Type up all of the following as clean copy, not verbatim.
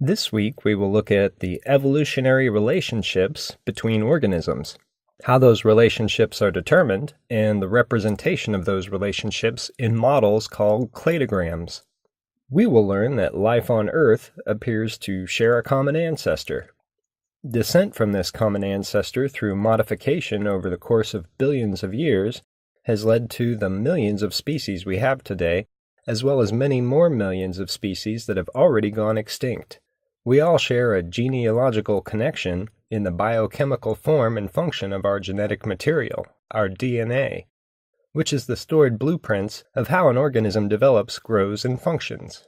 This week we will look at the evolutionary relationships between organisms, how those relationships are determined, and the representation of those relationships in models called cladograms. We will learn that life on Earth appears to share a common ancestor. Descent from this common ancestor through modification over the course of billions of years has led to the millions of species we have today, as well as many more millions of species that have already gone extinct. We all share a genealogical connection in the biochemical form and function of our genetic material, our DNA, which is the stored blueprints of how an organism develops, grows, and functions.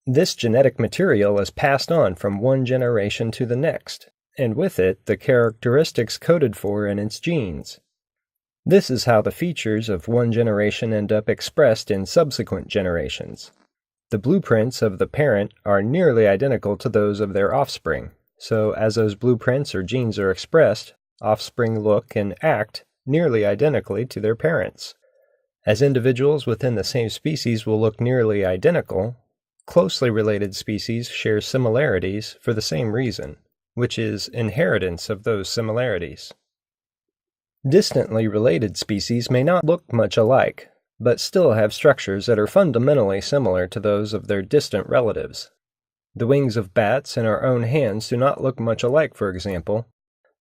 This genetic material is passed on from one generation to the next, and with it the characteristics coded for in its genes. This is how the features of one generation end up expressed in subsequent generations. The blueprints of the parent are nearly identical to those of their offspring, so as those blueprints or genes are expressed, offspring look and act nearly identically to their parents. As individuals within the same species will look nearly identical, closely related species share similarities for the same reason, which is inheritance of those similarities. Distantly related species may not look much alike, but still have structures that are fundamentally similar to those of their distant relatives. The wings of bats in our own hands do not look much alike, for example,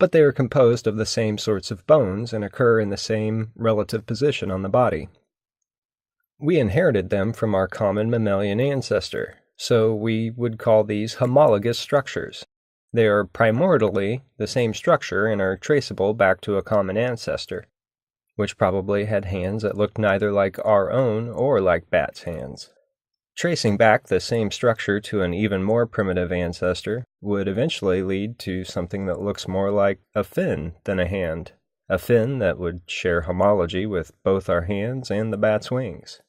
but they are composed of the same sorts of bones and occur in the same relative position on the body. We inherited them from our common mammalian ancestor, so we would call these homologous structures. They are primordially the same structure and are traceable back to a common ancestor, which probably had hands that looked neither like our own or like bats' hands. Tracing back the same structure to an even more primitive ancestor would eventually lead to something that looks more like a fin than a hand, a fin that would share homology with both our hands and the bat's wings.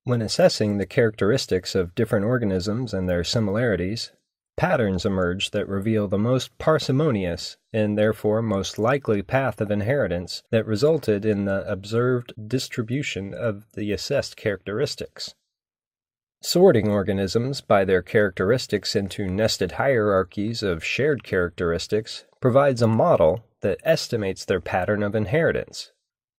When assessing the characteristics of different organisms and their similarities, patterns emerge that reveal the most parsimonious and therefore most likely path of inheritance that resulted in the observed distribution of the assessed characteristics. Sorting organisms by their characteristics into nested hierarchies of shared characteristics provides a model that estimates their pattern of inheritance.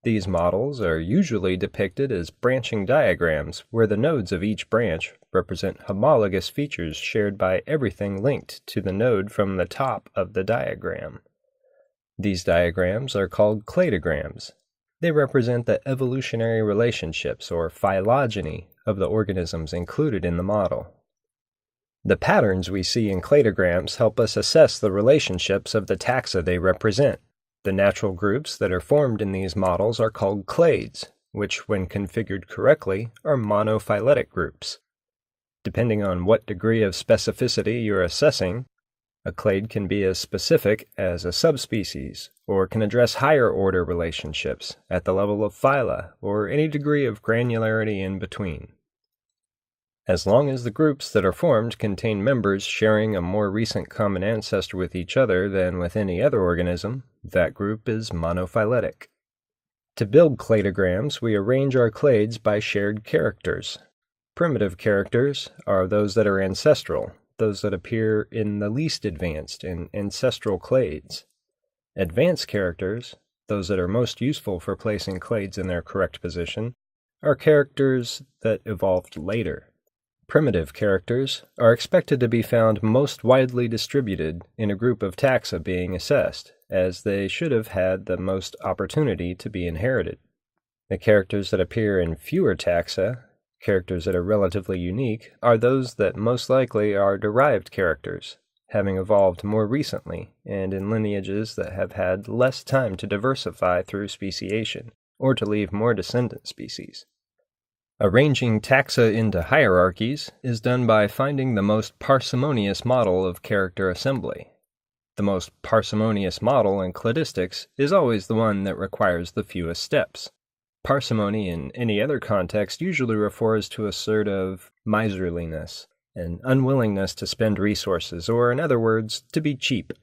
These models are usually depicted as branching diagrams where the nodes of each branch represent homologous features shared by everything linked to the node from the top of the diagram. These diagrams are called cladograms. They represent the evolutionary relationships or phylogeny of the organisms included in the model. The patterns we see in cladograms help us assess the relationships of the taxa they represent. The natural groups that are formed in these models are called clades, which, when configured correctly, are monophyletic groups. Depending on what degree of specificity you're assessing, a clade can be as specific as a subspecies, or can address higher-order relationships at the level of phyla, or any degree of granularity in between. As long as the groups that are formed contain members sharing a more recent common ancestor with each other than with any other organism, that group is monophyletic. To build cladograms, we arrange our clades by shared characters. Primitive characters are those that are ancestral, those that appear in the least advanced in ancestral clades. Advanced characters, those that are most useful for placing clades in their correct position, are characters that evolved later. Primitive characters are expected to be found most widely distributed in a group of taxa being assessed, as they should have had the most opportunity to be inherited. The characters that appear in fewer taxa, characters that are relatively unique, are those that most likely are derived characters, having evolved more recently and in lineages that have had less time to diversify through speciation, or to leave more descendant species. Arranging taxa into hierarchies is done by finding the most parsimonious model of character assembly. The most parsimonious model in cladistics is always the one that requires the fewest steps. Parsimony in any other context usually refers to a sort of miserliness, an unwillingness to spend resources, or in other words, to be cheap.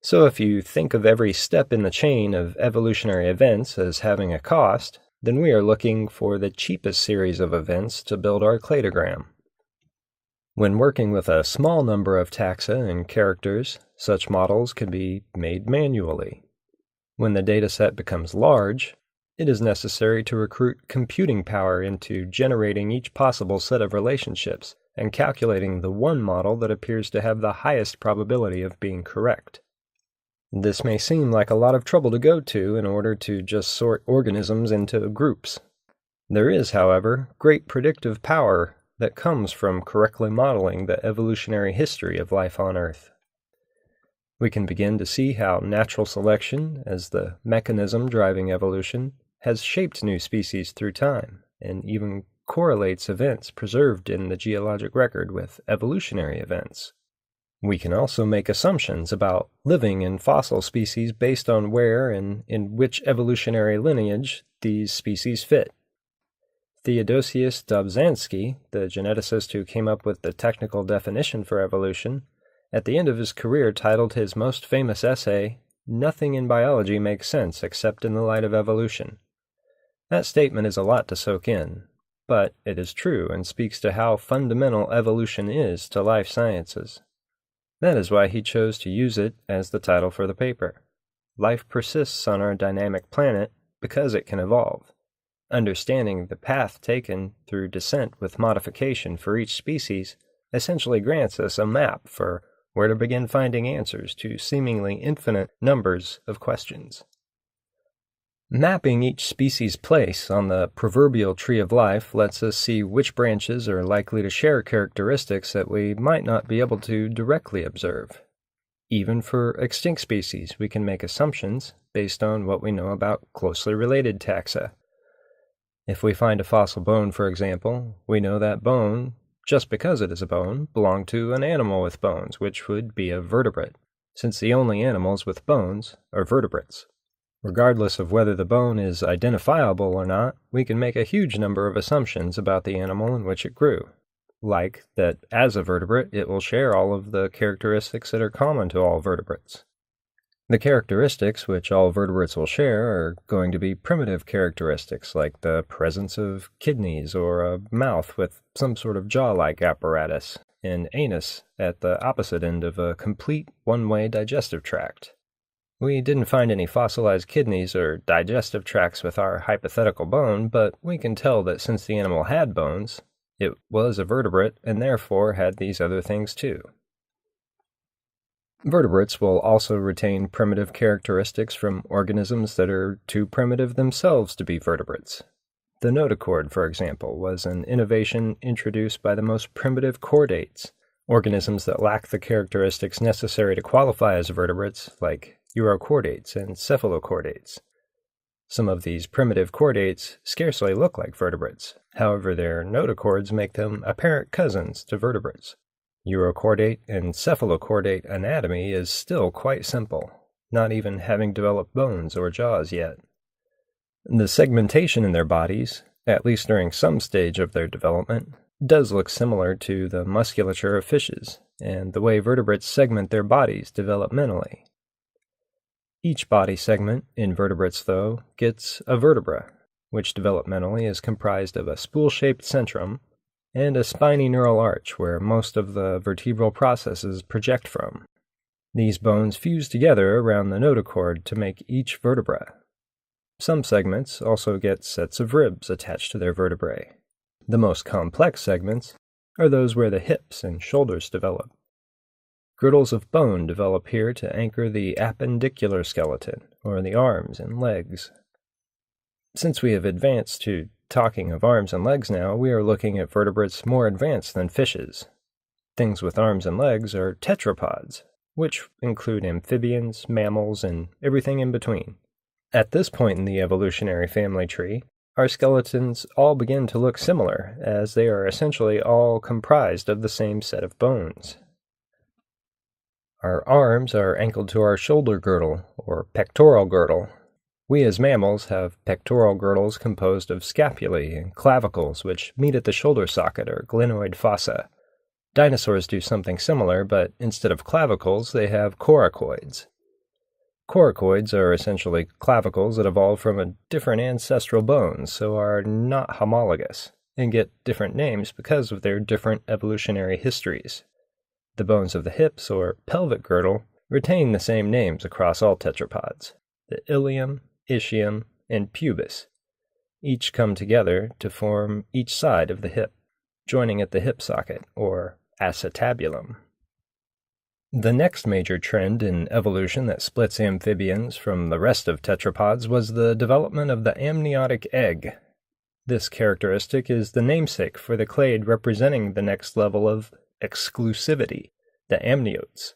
So if you think of every step in the chain of evolutionary events as having a cost, then we are looking for the cheapest series of events to build our cladogram. When working with a small number of taxa and characters, such models can be made manually. When the dataset becomes large, it is necessary to recruit computing power into generating each possible set of relationships and calculating the one model that appears to have the highest probability of being correct. This may seem like a lot of trouble to go to in order to just sort organisms into groups. There is, however, great predictive power that comes from correctly modeling the evolutionary history of life on Earth. We can begin to see how natural selection, as the mechanism driving evolution, has shaped new species through time, and even correlates events preserved in the geologic record with evolutionary events. We can also make assumptions about living and fossil species based on where and in which evolutionary lineage these species fit. Theodosius Dobzhansky, the geneticist who came up with the technical definition for evolution, at the end of his career titled his most famous essay, "Nothing in biology makes sense except in the light of evolution." That statement is a lot to soak in, but it is true and speaks to how fundamental evolution is to life sciences. That is why he chose to use it as the title for the paper. Life persists on our dynamic planet because it can evolve. Understanding the path taken through descent with modification for each species essentially grants us a map for where to begin finding answers to seemingly infinite numbers of questions. Mapping each species' place on the proverbial tree of life lets us see which branches are likely to share characteristics that we might not be able to directly observe. Even for extinct species, we can make assumptions based on what we know about closely related taxa. If we find a fossil bone, for example, we know that bone, just because it is a bone, belonged to an animal with bones, which would be a vertebrate, since the only animals with bones are vertebrates. Regardless of whether the bone is identifiable or not, we can make a huge number of assumptions about the animal in which it grew, like that as a vertebrate it will share all of the characteristics that are common to all vertebrates. The characteristics which all vertebrates will share are going to be primitive characteristics like the presence of kidneys or a mouth with some sort of jaw-like apparatus, and anus at the opposite end of a complete one-way digestive tract. We didn't find any fossilized kidneys or digestive tracts with our hypothetical bone, but we can tell that since the animal had bones, it was a vertebrate and therefore had these other things too. Vertebrates will also retain primitive characteristics from organisms that are too primitive themselves to be vertebrates. The notochord, for example, was an innovation introduced by the most primitive chordates, organisms that lack the characteristics necessary to qualify as vertebrates, like urochordates and cephalochordates. Some of these primitive chordates scarcely look like vertebrates. However, their notochords make them apparent cousins to vertebrates. Urochordate and cephalochordate anatomy is still quite simple, not even having developed bones or jaws yet. The segmentation in their bodies, at least during some stage of their development, does look similar to the musculature of fishes, and the way vertebrates segment their bodies developmentally. Each body segment in vertebrates, though, gets a vertebra, which developmentally is comprised of a spool-shaped centrum and a spiny neural arch where most of the vertebral processes project from. These bones fuse together around the notochord to make each vertebra. Some segments also get sets of ribs attached to their vertebrae. The most complex segments are those where the hips and shoulders develop. Girdles of bone develop here to anchor the appendicular skeleton, or the arms and legs. Since we have advanced to talking of arms and legs now, we are looking at vertebrates more advanced than fishes. Things with arms and legs are tetrapods, which include amphibians, mammals, and everything in between. At this point in the evolutionary family tree, our skeletons all begin to look similar, as they are essentially all comprised of the same set of bones. Our arms are ankled to our shoulder girdle, or pectoral girdle. We as mammals have pectoral girdles composed of scapulae and clavicles which meet at the shoulder socket or glenoid fossa. Dinosaurs do something similar, but instead of clavicles, they have coracoids. Coracoids are essentially clavicles that evolved from a different ancestral bone, so are not homologous. and get different names because of their different evolutionary histories. The bones of the hips, or pelvic girdle, retain the same names across all tetrapods: the ilium, ischium, and pubis. Each come together to form each side of the hip, joining at the hip socket, or acetabulum. The next major trend in evolution that splits amphibians from the rest of tetrapods was the development of the amniotic egg. This characteristic is the namesake for the clade representing the next level of exclusivity, the amniotes.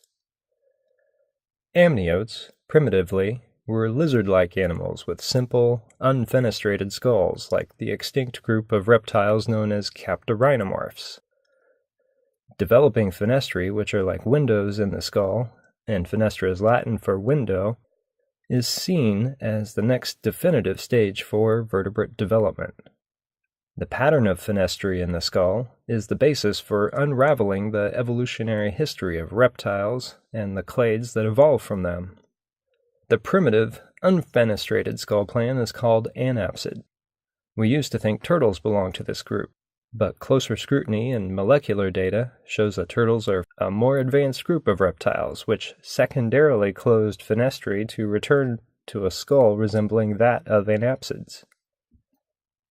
Amniotes, primitively, were lizard-like animals with simple, unfenestrated skulls like the extinct group of reptiles known as captorhinomorphs. Developing fenestrae, which are like windows in the skull, and fenestra is Latin for window, is seen as the next definitive stage for vertebrate development. The pattern of fenestrae in the skull is the basis for unraveling the evolutionary history of reptiles and the clades that evolved from them. The primitive, unfenestrated skull plan is called anapsid. We used to think turtles belonged to this group, but closer scrutiny and molecular data shows that turtles are a more advanced group of reptiles, which secondarily closed fenestrae to return to a skull resembling that of anapsids.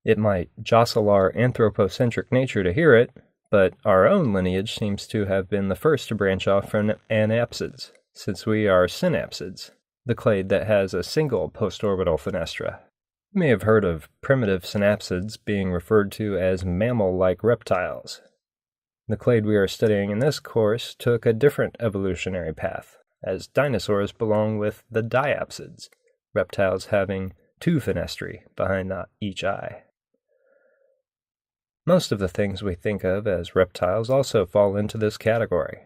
It might jostle our anthropocentric nature to hear it, but our own lineage seems to have been the first to branch off from anapsids, since we are synapsids, the clade that has a single postorbital fenestra. You may have heard of primitive synapsids being referred to as mammal-like reptiles. The clade we are studying in this course took a different evolutionary path, as dinosaurs belong with the diapsids, reptiles having two fenestrae behind each eye. Most of the things we think of as reptiles also fall into this category.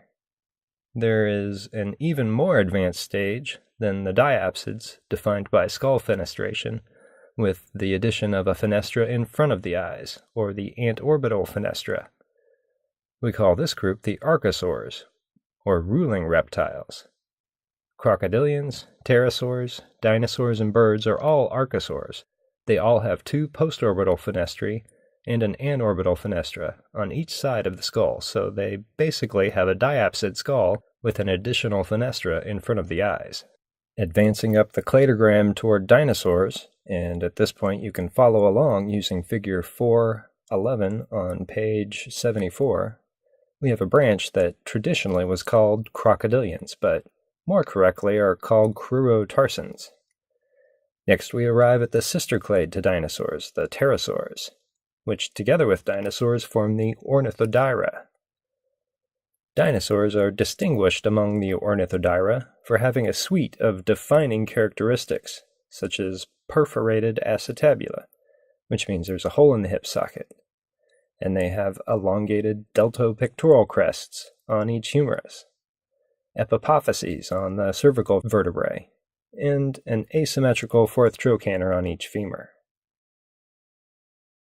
There is an even more advanced stage than the diapsids, defined by skull fenestration, with the addition of a fenestra in front of the eyes, or the antorbital fenestra. We call this group the archosaurs, or ruling reptiles. Crocodilians, pterosaurs, dinosaurs, and birds are all archosaurs. They all have two postorbital fenestrae and an anorbital fenestra on each side of the skull, so they basically have a diapsid skull with an additional fenestra in front of the eyes. Advancing up the cladogram toward dinosaurs, and at this point you can follow along using figure 411 on page 74, we have a branch that traditionally was called crocodilians, but more correctly are called crurotarsans. Next we arrive at the sister clade to dinosaurs, the pterosaurs, which together with dinosaurs form the ornithodyra. Dinosaurs are distinguished among the ornithodyra for having a suite of defining characteristics, such as perforated acetabula, which means there's a hole in the hip socket, and they have elongated deltopectoral crests on each humerus, epipophyses on the cervical vertebrae, and an asymmetrical fourth trochanter on each femur.